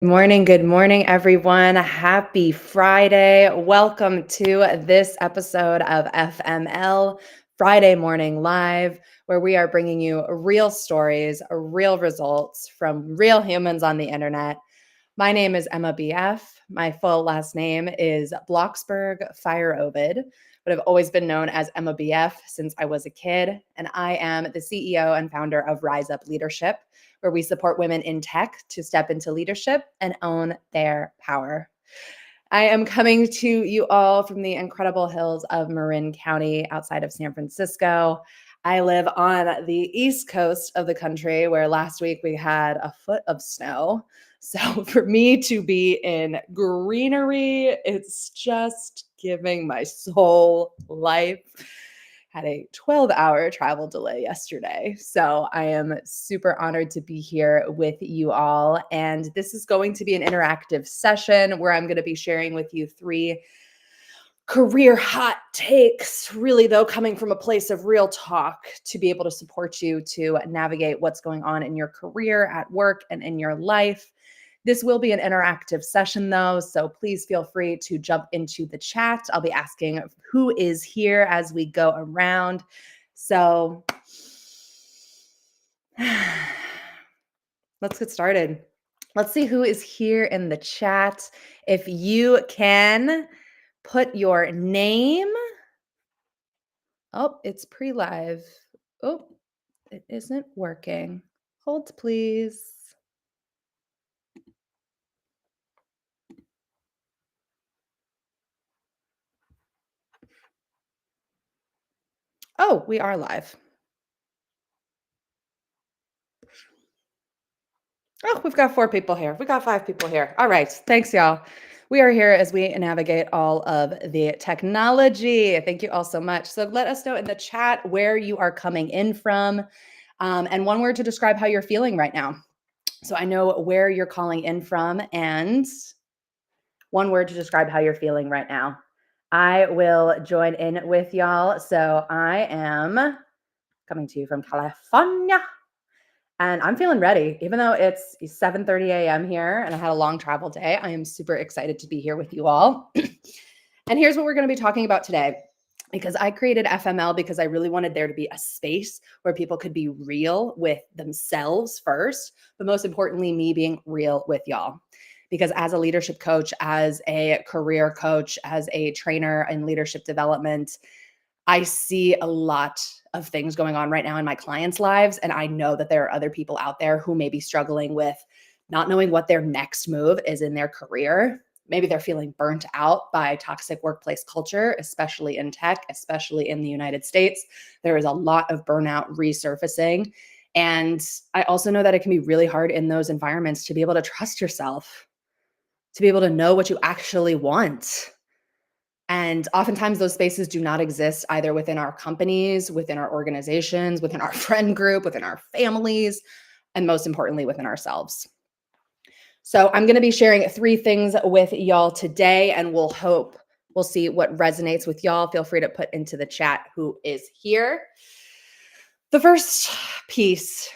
Good morning, everyone. Happy Friday. Welcome to this episode of FML, Friday Morning Live, where we are bringing you real stories, real results from real humans on the internet. My name is Emma BF. My full last name is Bloxberg Fire Ovid, but I've always been known as Emma BF since I was a kid. And I am the CEO and founder of Rise Up Leadership, where we support women in tech to step into leadership and own their power. I am coming to you all from the incredible hills of Marin County outside of San Francisco. I live on the east coast of the country where last week we had a foot of snow. So for me to be in greenery, it's just giving my soul life. Had a 12-hour travel delay yesterday. So I am super honored to be here with you all. And this is going to be an interactive session where I'm going to be sharing with you 3 career hot takes, really, though, coming from a place of real talk to be able to support you to navigate what's going on in your career, at work, and in your life. This will be an interactive session, though, so please feel free to jump into the chat. I'll be asking who is here as we go around. So let's get started. Let's see who is here in the chat. If you can put your name. Oh, it's pre-live. Oh, it isn't working. Hold, please. Oh, we are live. Oh, we've got 4 people here. We got 5 people here. All right. Thanks, y'all. We are here as we navigate all of the technology. Thank you all so much. So let us know in the chat where you are coming in from, and one word to describe how you're feeling right now. So I know where you're calling in from, and one word to describe how you're feeling right now. I will join in with y'all. So I am coming to you from California. And I'm feeling ready, even though it's 7:30 a.m. here and I had a long travel day. I am super excited to be here with you all. And here's what we're going to be talking about today. Because I created FML because I really wanted there to be a space where people could be real with themselves first, but most importantly, me being real with y'all. Because as a leadership coach, as a career coach, as a trainer in leadership development, I see a lot of things going on right now in my clients' lives. And I know that there are other people out there who may be struggling with not knowing what their next move is in their career. Maybe they're feeling burnt out by toxic workplace culture, especially in tech, especially in the United States. There is a lot of burnout resurfacing. And I also know that it can be really hard in those environments to be able to trust yourself, to be able to know what you actually want. And oftentimes those spaces do not exist either within our companies, within our organizations, within our friend group, within our families, and most importantly, within ourselves. So I'm going to be sharing 3 things with y'all today, and we'll see what resonates with y'all. Feel free to put into the chat who is here. The first piece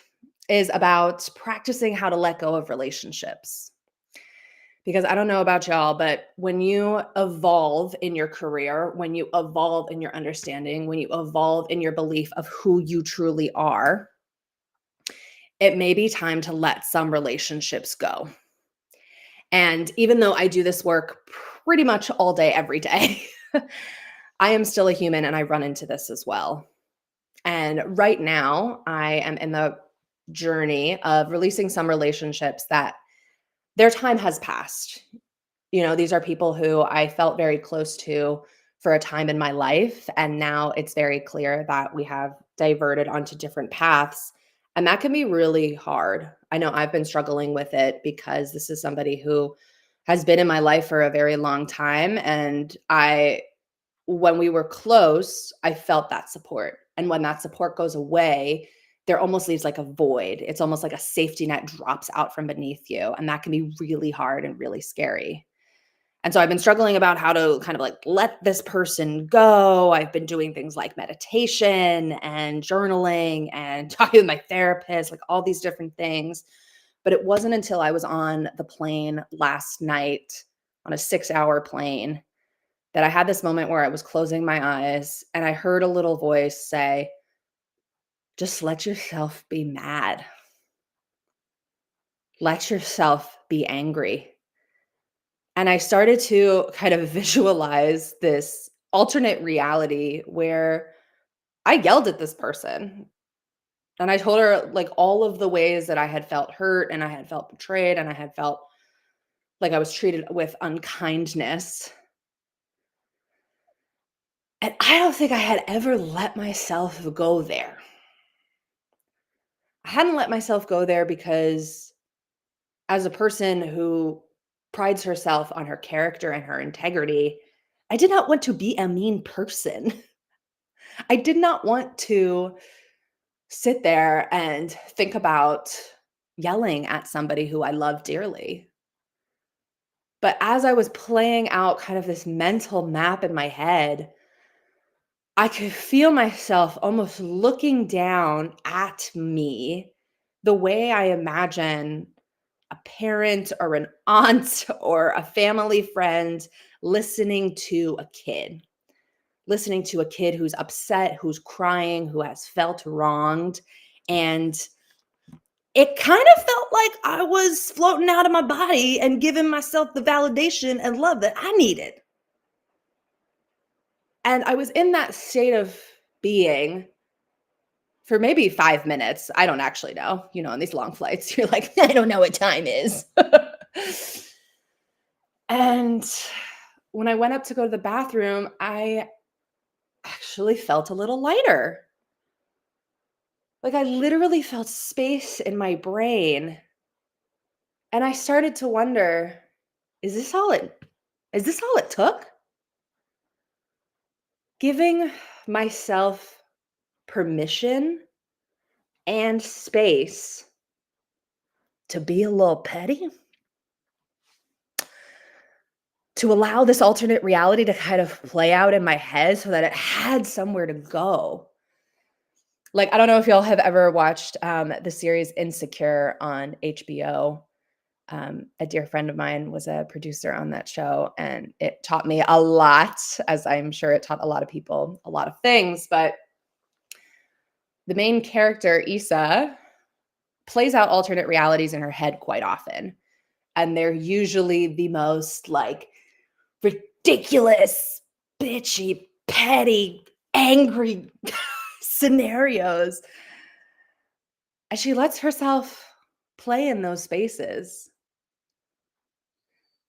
is about practicing how to let go of relationships. Because I don't know about y'all, but when you evolve in your career, when you evolve in your understanding, when you evolve in your belief of who you truly are, it may be time to let some relationships go. And even though I do this work pretty much all day, every day, I am still a human and I run into this as well. And right now, I am in the journey of releasing some relationships that their time has passed. These are people who I felt very close to for a time in my life. And now it's very clear that we have diverted onto different paths. And that can be really hard. I know I've been struggling with it because this is somebody who has been in my life for a very long time. And when we were close, I felt that support. And when that support goes away, there almost leaves like a void. It's almost like a safety net drops out from beneath you. And that can be really hard and really scary. And so I've been struggling about how to kind of like let this person go. I've been doing things like meditation and journaling and talking with my therapist, like all these different things. But it wasn't until I was on the plane last night on a 6-hour plane that I had this moment where I was closing my eyes and I heard a little voice say, just let yourself be mad. Let yourself be angry. And I started to kind of visualize this alternate reality where I yelled at this person and I told her like all of the ways that I had felt hurt and I had felt betrayed and I had felt like I was treated with unkindness. And I don't think I had ever let myself go there. I hadn't let myself go there because as a person who prides herself on her character and her integrity, I did not want to be a mean person. I did not want to sit there and think about yelling at somebody who I love dearly. But as I was playing out kind of this mental map in my head, I could feel myself almost looking down at me the way I imagine a parent or an aunt or a family friend listening to a kid who's upset, who's crying, who has felt wronged. And it kind of felt like I was floating out of my body and giving myself the validation and love that I needed. And I was in that state of being for maybe 5 minutes. I don't actually know. On these long flights, you're like, I don't know what time is. And when I went up to go to the bathroom, I actually felt a little lighter. Like I literally felt space in my brain. And I started to wonder, is this all it took? Giving myself permission and space to be a little petty, to allow this alternate reality to kind of play out in my head so that it had somewhere to go. Like, I don't know if y'all have ever watched the series Insecure on HBO. A dear friend of mine was a producer on that show, and it taught me a lot, as I'm sure it taught a lot of people a lot of things. But the main character, Issa, plays out alternate realities in her head quite often. And they're usually the most like ridiculous, bitchy, petty, angry scenarios. And she lets herself play in those spaces.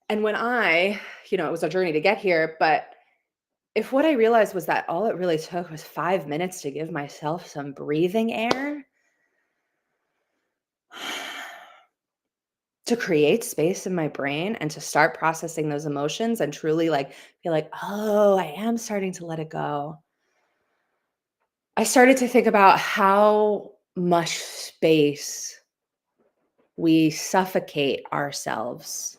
And when it was a journey to get here, but if what I realized was that all it really took was 5 minutes to give myself some breathing air, to create space in my brain and to start processing those emotions and truly like feel like, oh, I am starting to let it go. I started to think about how much space we suffocate ourselves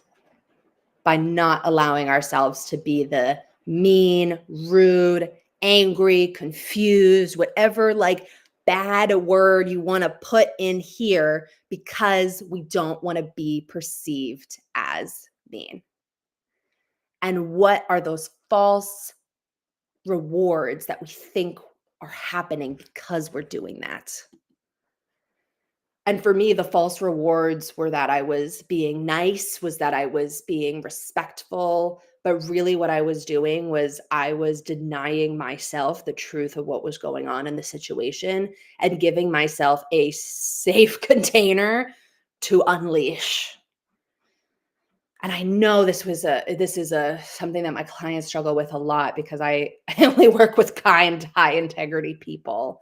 by not allowing ourselves to be the mean, rude, angry, confused, whatever like bad word you want to put in here because we don't want to be perceived as mean. And what are those false rewards that we think are happening because we're doing that? And for me, the false rewards were that I was being nice, was that I was being respectful. But really, what I was doing was I was denying myself the truth of what was going on in the situation and giving myself a safe container to unleash. And I know this is something that my clients struggle with a lot because I only work with kind, high integrity people.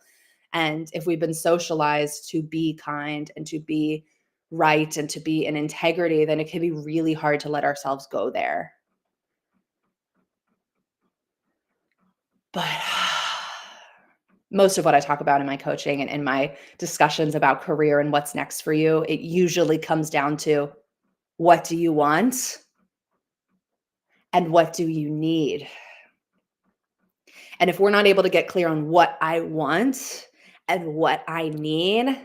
And if we've been socialized to be kind and to be right and to be in integrity, then it can be really hard to let ourselves go there. But most of what I talk about in my coaching and in my discussions about career and what's next for you, it usually comes down to what do you want and what do you need? And if we're not able to get clear on what I want and what I need,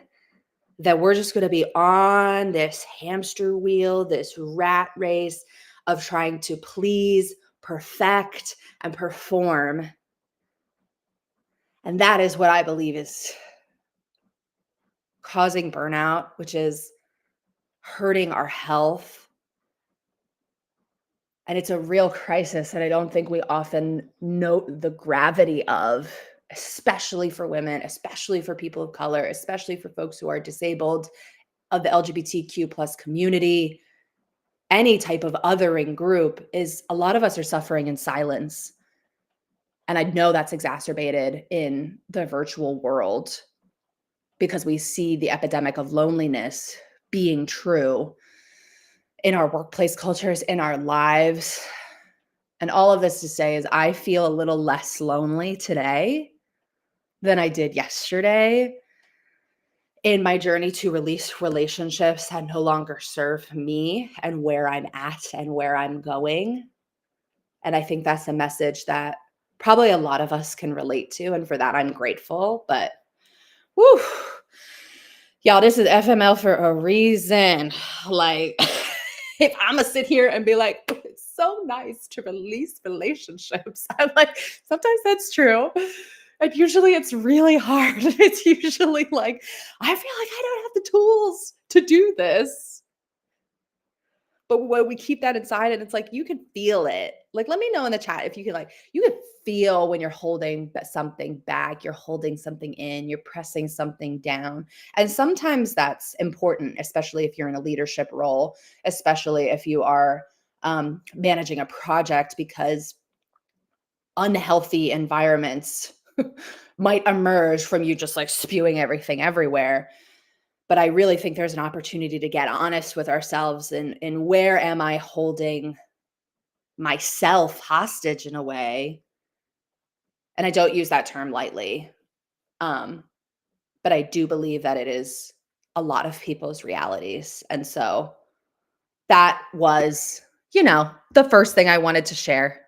that we're just going to be on this hamster wheel, this rat race of trying to please, perfect, and perform. And that is what I believe is causing burnout, which is hurting our health. And it's a real crisis that I don't think we often note the gravity of, especially for women, especially for people of color, especially for folks who are disabled, of the LGBTQ plus community, any type of othering group, is a lot of us are suffering in silence. And I know that's exacerbated in the virtual world because we see the epidemic of loneliness being true in our workplace cultures, in our lives. And all of this to say is I feel a little less lonely today than I did yesterday in my journey to release relationships that no longer serve me and where I'm at and where I'm going. And I think that's a message that probably a lot of us can relate to. And for that, I'm grateful. But whew, y'all, this is FML for a reason. Like, if I'm gonna sit here and be like, "Oh, it's so nice to release relationships," I'm like, sometimes that's true. And usually it's really hard. It's usually like, I feel like I don't have the tools to do this. But when we keep that inside and it's like, you can feel it. Like, let me know in the chat if you can, like, you can feel when you're holding something back, you're holding something in, you're pressing something down. And sometimes that's important, especially if you're in a leadership role, especially if you are managing a project, because unhealthy environments might emerge from you just like spewing everything everywhere. But I really think there's an opportunity to get honest with ourselves and where am I holding myself hostage in a way? And I don't use that term lightly. Um, but I do believe that it is a lot of people's realities. And so that was, the first thing I wanted to share.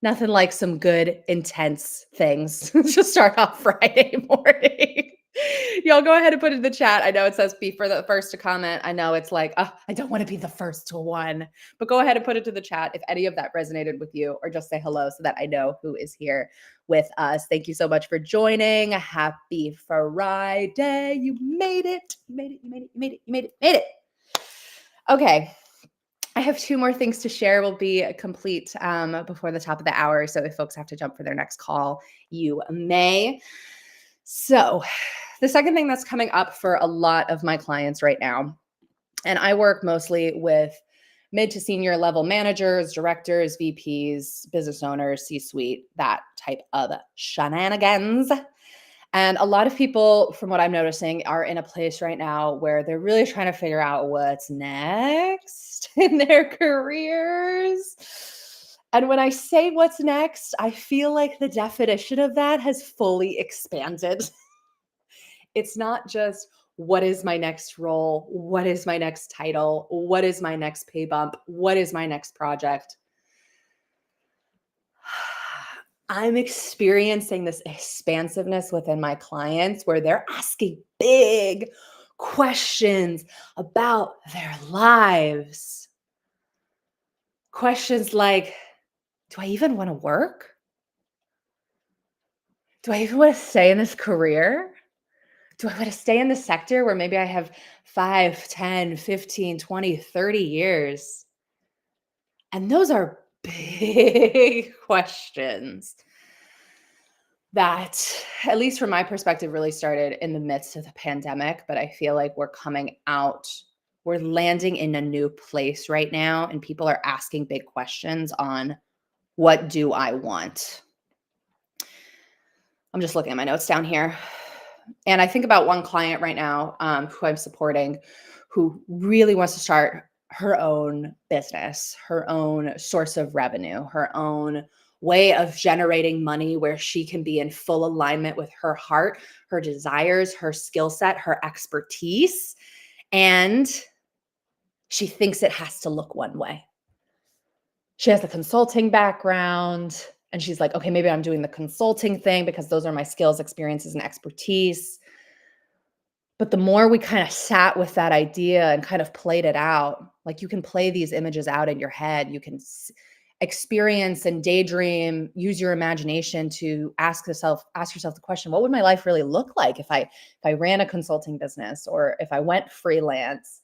Nothing like some good, intense things to start off Friday morning. Y'all go ahead and put it in the chat. I know it says be for the first to comment. I know it's like, I don't want to be the first to one, but go ahead and put it to the chat if any of that resonated with you, or just say hello so that I know who is here with us. Thank you so much for joining. Happy Friday. You made it. You made it. You made it. You made it. You made it. Made it. Okay. I have two more things to share. Will be complete before the top of the hour. So if folks have to jump for their next call, you may. So the second thing that's coming up for a lot of my clients right now, and I work mostly with mid to senior level managers, directors, VPs, business owners, C-suite, that type of shenanigans. And a lot of people, from what I'm noticing, are in a place right now where they're really trying to figure out what's next in their careers. And when I say what's next, I feel like the definition of that has fully expanded. It's not just what is my next role? What is my next title? What is my next pay bump? What is my next project? I'm experiencing this expansiveness within my clients where they're asking big questions about their lives. Questions like, do I even want to work? Do I even want to stay in this career? Do I want to stay in the sector where maybe I have 5, 10, 15, 20, 30 years? And those are big questions that, at least from my perspective, really started in the midst of the pandemic. But I feel like we're coming out, we're landing in a new place right now, and people are asking big questions on, what do I want? I'm just looking at my notes down here. And I think about one client right now who I'm supporting, who really wants to start her own business, her own source of revenue, her own way of generating money where she can be in full alignment with her heart, her desires, her skill set, her expertise. And she thinks it has to look one way. She has a consulting background, and she's like, okay, maybe I'm doing the consulting thing because those are my skills, experiences, and expertise. But the more we kind of sat with that idea and kind of played it out, like you can play these images out in your head, you can experience and daydream, use your imagination to ask yourself the question, what would my life really look like if I ran a consulting business or if I went freelance?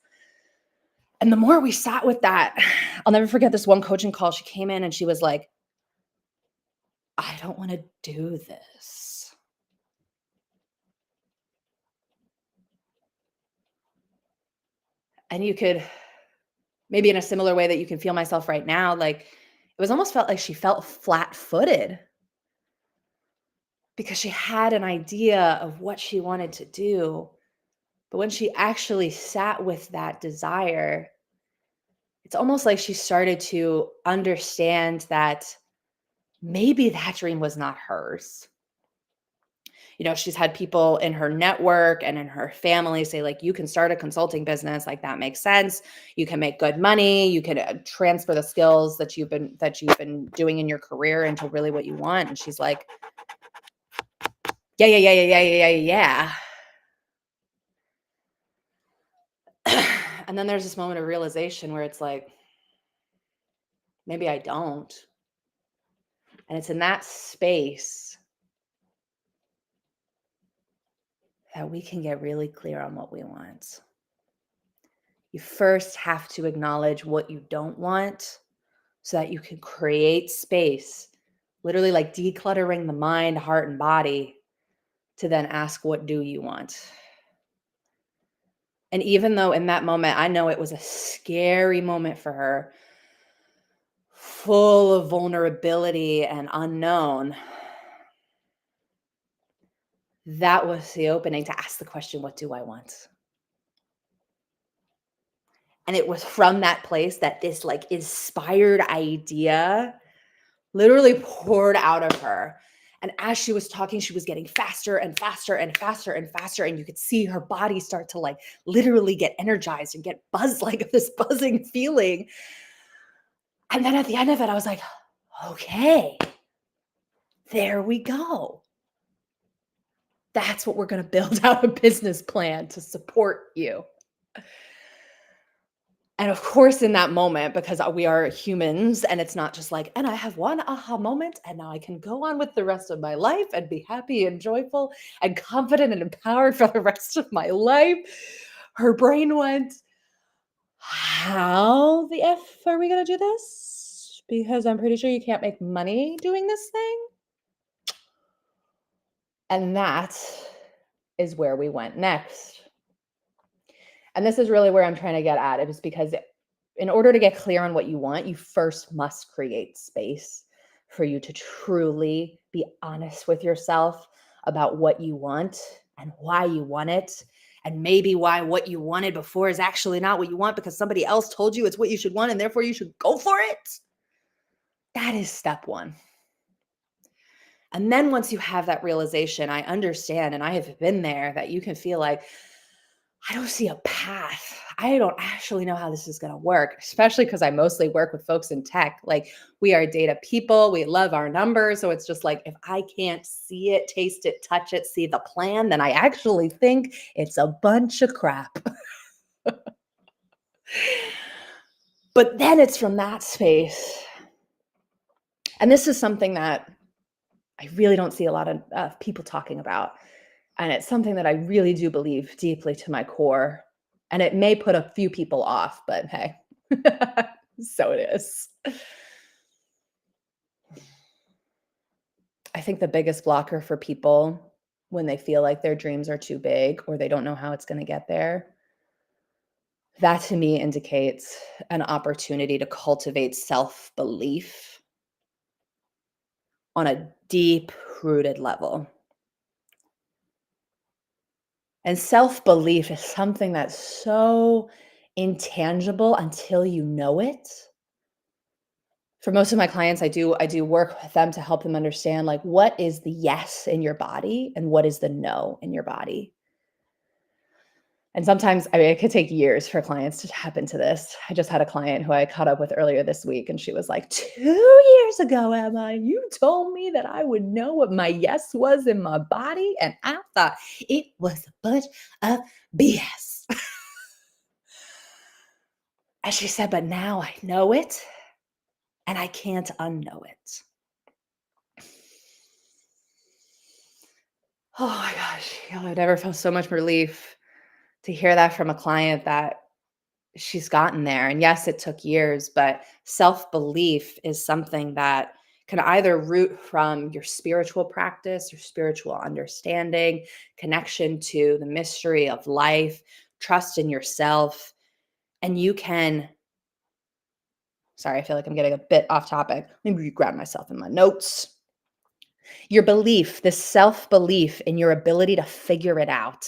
And the more we sat with that, I'll never forget this one coaching call. She came in and she was like, I don't want to do this. And you could, maybe in a similar way that you can feel myself right now, like it was almost felt like she felt flat-footed because she had an idea of what she wanted to do. But when she actually sat with that desire, it's almost like she started to understand that maybe that dream was not hers. You know, she's had people in her network and in her family say, like, you can start a consulting business, like that makes sense. You can make good money. You can transfer the skills that you've been doing in your career into really what you want. And she's like, yeah. And then there's this moment of realization where it's like, maybe I don't. And it's in that space that we can get really clear on what we want. You first have to acknowledge what you don't want so that you can create space, literally like decluttering the mind, heart, and body to then ask, what do you want? And even though in that moment, I know it was a scary moment for her, full of vulnerability and unknown, that was the opening to ask the question, what do I want? And it was from that place that this like inspired idea literally poured out of her. And as she was talking, she was getting faster and faster and faster and faster. And you could see her body start to like literally get energized and get buzzed, like this buzzing feeling. And then at the end of it, I was like, okay, there we go. That's what we're going to build out a business plan to support you. And of course, in that moment, because we are humans and it's not just like, and I have one aha moment and now I can go on with the rest of my life and be happy and joyful and confident and empowered for the rest of my life. Her brain went, how the F are we going to do this? Because I'm pretty sure you can't make money doing this thing. And that is where we went next. And this is really where I'm trying to get at. It was because in order to get clear on what you want, you first must create space for you to truly be honest with yourself about what you want and why you want it. And maybe why what you wanted before is actually not what you want because somebody else told you it's what you should want and therefore you should go for it. That is step one. And then once you have that realization, I understand, and I have been there, that you can feel like, I don't see a path. I don't actually know how this is going to work, especially because I mostly work with folks in tech. Like we are data people. We love our numbers. So it's just like, if I can't see it, taste it, touch it, see the plan, then I actually think it's a bunch of crap. But then it's from that space. And this is something that I really don't see a lot of people talking about. And it's something that I really do believe deeply to my core. And it may put a few people off, but hey, so it is. I think the biggest blocker for people when they feel like their dreams are too big or they don't know how it's going to get there, that to me indicates an opportunity to cultivate self-belief on a deep-rooted level. And self-belief is something that's so intangible until you know it. For most of my clients, I do work with them to help them understand, like, what is the yes in your body and what is the no in your body. And sometimes, I mean, it could take years for clients to tap into this. I just had a client who I caught up with earlier this week, and she was like, 2 years ago, Emma, you told me that I would know what my yes was in my body, and I thought it was a bunch of BS. And she said, but now I know it, and I can't unknow it. Oh my gosh, I never felt so much relief to hear that from a client that she's gotten there. And yes, it took years, but self-belief is something that can either root from your spiritual practice, your spiritual understanding, connection to the mystery of life, trust in yourself. And you can, sorry, I feel like I'm getting a bit off topic. Maybe grab myself in my notes. Your belief, this self-belief in your ability to figure it out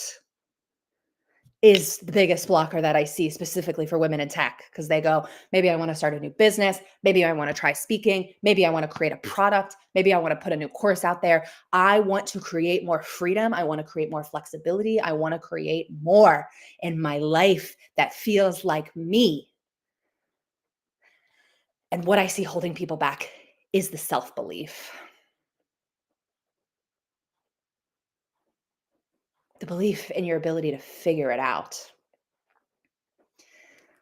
is the biggest blocker that I see specifically for women in tech, because they go, maybe I want to start a new business. Maybe I want to try speaking. Maybe I want to create a product. Maybe I want to put a new course out there. I want to create more freedom. I want to create more flexibility. I want to create more in my life that feels like me. And what I see holding people back is the self-belief. The belief in your ability to figure it out.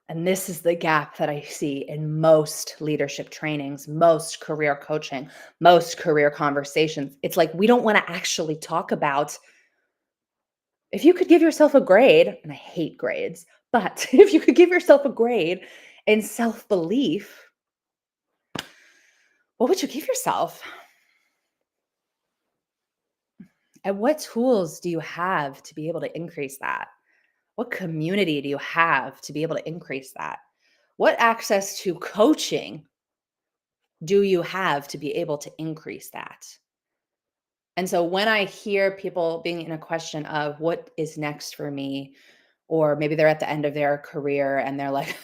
And this is the gap that I see in most leadership trainings, most career coaching, most career conversations. It's like we don't want to actually talk about, if you could give yourself a grade, and I hate grades, but if you could give yourself a grade in self-belief, what would you give yourself? And what tools do you have to be able to increase that? What community do you have to be able to increase that? What access to coaching do you have to be able to increase that? And so when I hear people being in a question of what is next for me, or maybe they're at the end of their career and they're like,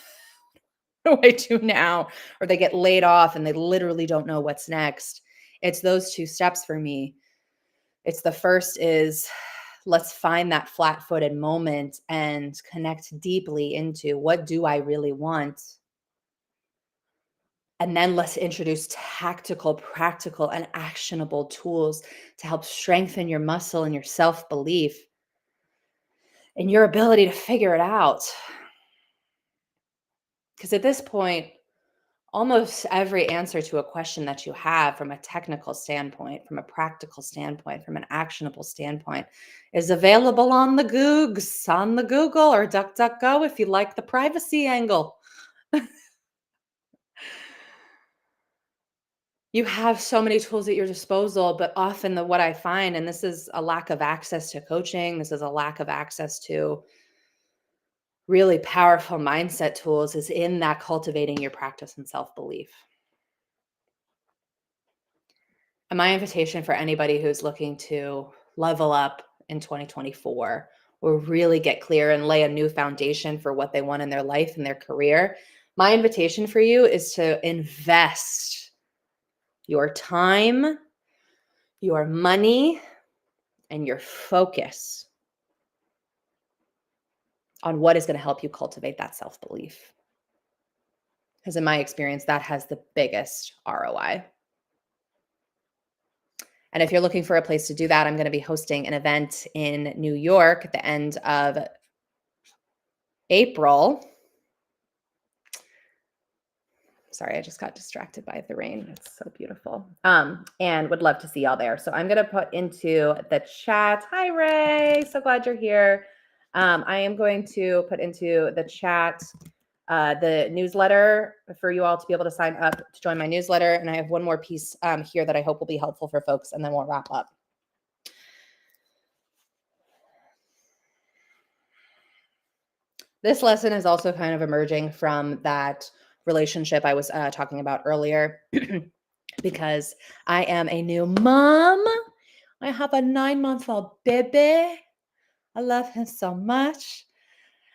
what do I do now? Or they get laid off and they literally don't know what's next. It's those two steps for me. It's the first is, let's find that flat-footed moment and connect deeply into what do I really want? And then let's introduce tactical, practical, and actionable tools to help strengthen your muscle and your self-belief and your ability to figure it out. Because at this point, almost every answer to a question that you have from a technical standpoint, from a practical standpoint, from an actionable standpoint, is available on the Googs, on the Google or DuckDuckGo if you like the privacy angle. You have so many tools at your disposal, but often what I find, and this is a lack of access to coaching, this is a lack of access to really powerful mindset tools, is in that cultivating your practice and self-belief. And my invitation for anybody who's looking to level up in 2024 or really get clear and lay a new foundation for what they want in their life and their career, my invitation for you is to invest your time, your money, and your focus on what is going to help you cultivate that self-belief. Because in my experience, that has the biggest ROI. And if you're looking for a place to do that, I'm going to be hosting an event in New York at the end of April. Sorry, I just got distracted by the rain. It's so beautiful. And would love to see y'all there. So I'm going to put into the chat. Hi, Ray. So glad you're here. I am going to put into the chat the newsletter for you all to be able to sign up to join my newsletter. And I have one more piece here that I hope will be helpful for folks, and then we'll wrap up. This lesson is also kind of emerging from that relationship I was talking about earlier, because I am a new mom. I have a 9-month-old baby. I love him so much.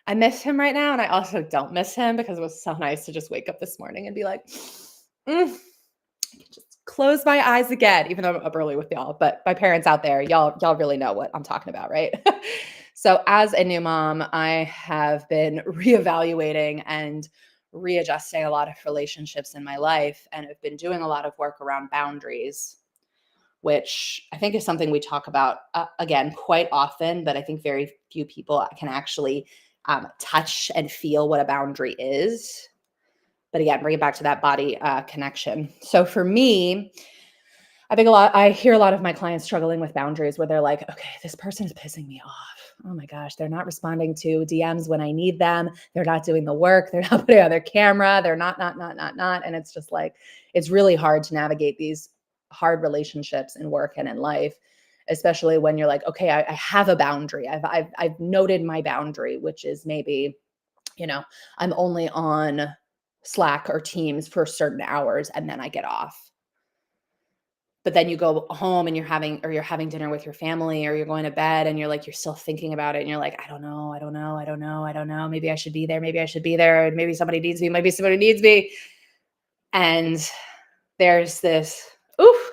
I miss him right now, and I also don't miss him because it was so nice to just wake up this morning and be like, I can just close my eyes again, even though I'm up early with y'all. But my parents out there, y'all really know what I'm talking about, right? So as a new mom, I have been reevaluating and readjusting a lot of relationships in my life, and have been doing a lot of work around boundaries, which I think is something we talk about again quite often, but I think very few people can actually touch and feel what a boundary is. But again, bring it back to that body connection. So for me, I hear a lot of my clients struggling with boundaries where they're like, okay, this person is pissing me off. Oh my gosh, they're not responding to DMs when I need them. They're not doing the work. They're not putting on their camera. They're not. And it's just like, it's really hard to navigate these hard relationships in work and in life, especially when you're like, okay, I have a boundary. I've noted my boundary, which is maybe, I'm only on Slack or Teams for certain hours and then I get off. But then you go home and you're having dinner with your family, or you're going to bed and you're still thinking about it. And you're like, I don't know. Maybe I should be there. Maybe I should be there. Maybe somebody needs me. Maybe somebody needs me. And there's this,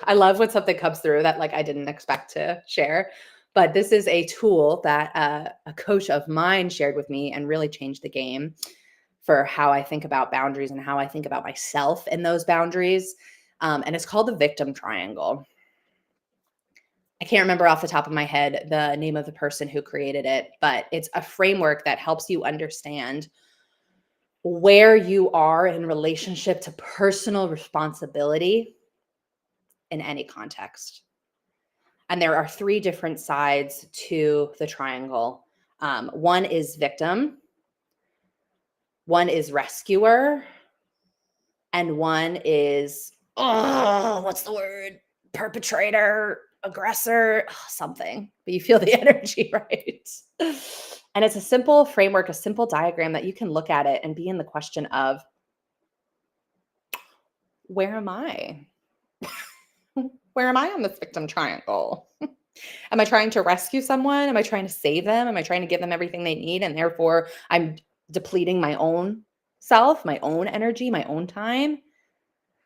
I love when something comes through that I didn't expect to share. But this is a tool that a coach of mine shared with me and really changed the game for how I think about boundaries and how I think about myself in those boundaries. And it's called the victim triangle. I can't remember off the top of my head the name of the person who created it, but it's a framework that helps you understand where you are in relationship to personal responsibility in any context. And there are 3 different sides to the triangle. One is victim, one is rescuer, and one is, what's the word? Perpetrator, aggressor, something. But you feel the energy, right? And it's a simple framework, a simple diagram that you can look at it and be in the question of, where am I? Where am I on this victim triangle? Am I trying to rescue someone? Am I trying to save them? Am I trying to give them everything they need? And therefore, I'm depleting my own self, my own energy, my own time?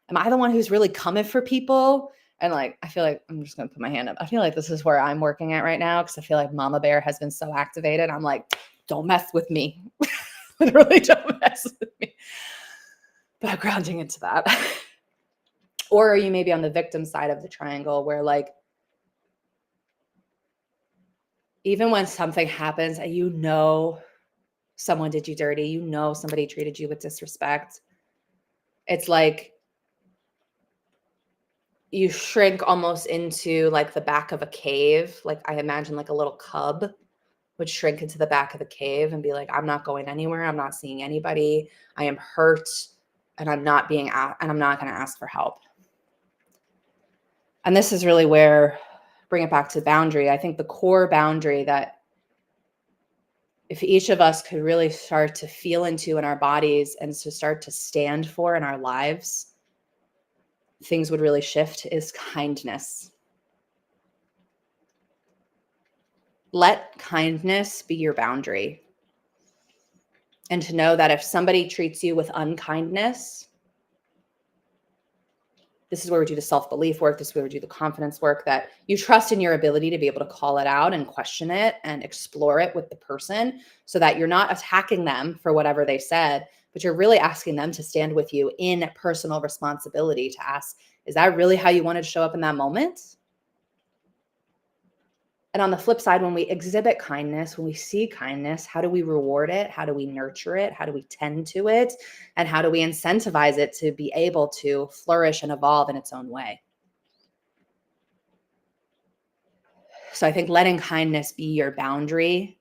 Am I the one who's really coming for people? And I feel like I'm just going to put my hand up. I feel like this is where I'm working at right now, because I feel like Mama Bear has been so activated. I'm like, don't mess with me. Literally, don't mess with me. But I'm grounding into that. Or are you maybe on the victim side of the triangle where even when something happens and someone did you dirty, somebody treated you with disrespect, it's like you shrink almost into the back of a cave. I imagine a little cub would shrink into the back of the cave and be like, I'm not going anywhere. I'm not seeing anybody. I am hurt and I'm not going to ask for help. And this is really where, bring it back to boundary. I think the core boundary that if each of us could really start to feel into in our bodies and to start to stand for in our lives, things would really shift, is kindness. Let kindness be your boundary. And to know that if somebody treats you with unkindness, this is where we do the self-belief work. This is where we do the confidence work, that you trust in your ability to be able to call it out and question it and explore it with the person, so that you're not attacking them for whatever they said, but you're really asking them to stand with you in personal responsibility to ask, is that really how you wanted to show up in that moment? And on the flip side, when we exhibit kindness, when we see kindness, how do we reward it? How do we nurture it? How do we tend to it? And how do we incentivize it to be able to flourish and evolve in its own way? So I think letting kindness be your boundary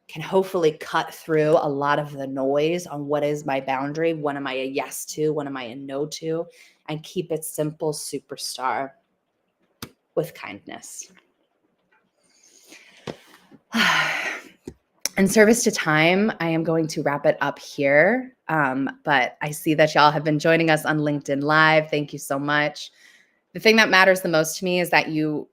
can hopefully cut through a lot of the noise on what is my boundary, what am I a yes to, what am I a no to, and keep it simple, superstar, with kindness. In service to time, I am going to wrap it up here. But I see that y'all have been joining us on LinkedIn Live. Thank you so much. The thing that matters the most to me is that you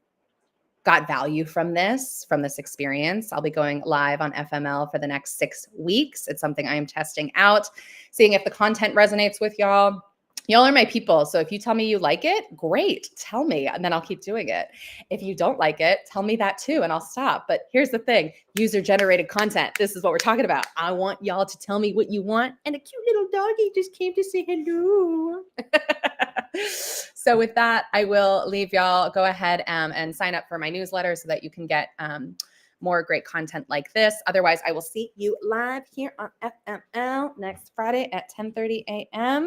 got value from this experience. I'll be going live on FML for the next 6 weeks. It's something I am testing out, seeing if the content resonates with y'all. Y'all are my people. So if you tell me you like it, great, tell me, and then I'll keep doing it. If you don't like it, tell me that too, and I'll stop. But here's the thing, user-generated content. This is what we're talking about. I want y'all to tell me what you want, and a cute little doggy just came to say hello. So with that, I will leave y'all. Go ahead and sign up for my newsletter so that you can get more great content like this. Otherwise, I will see you live here on FML next Friday at 10:30 a.m.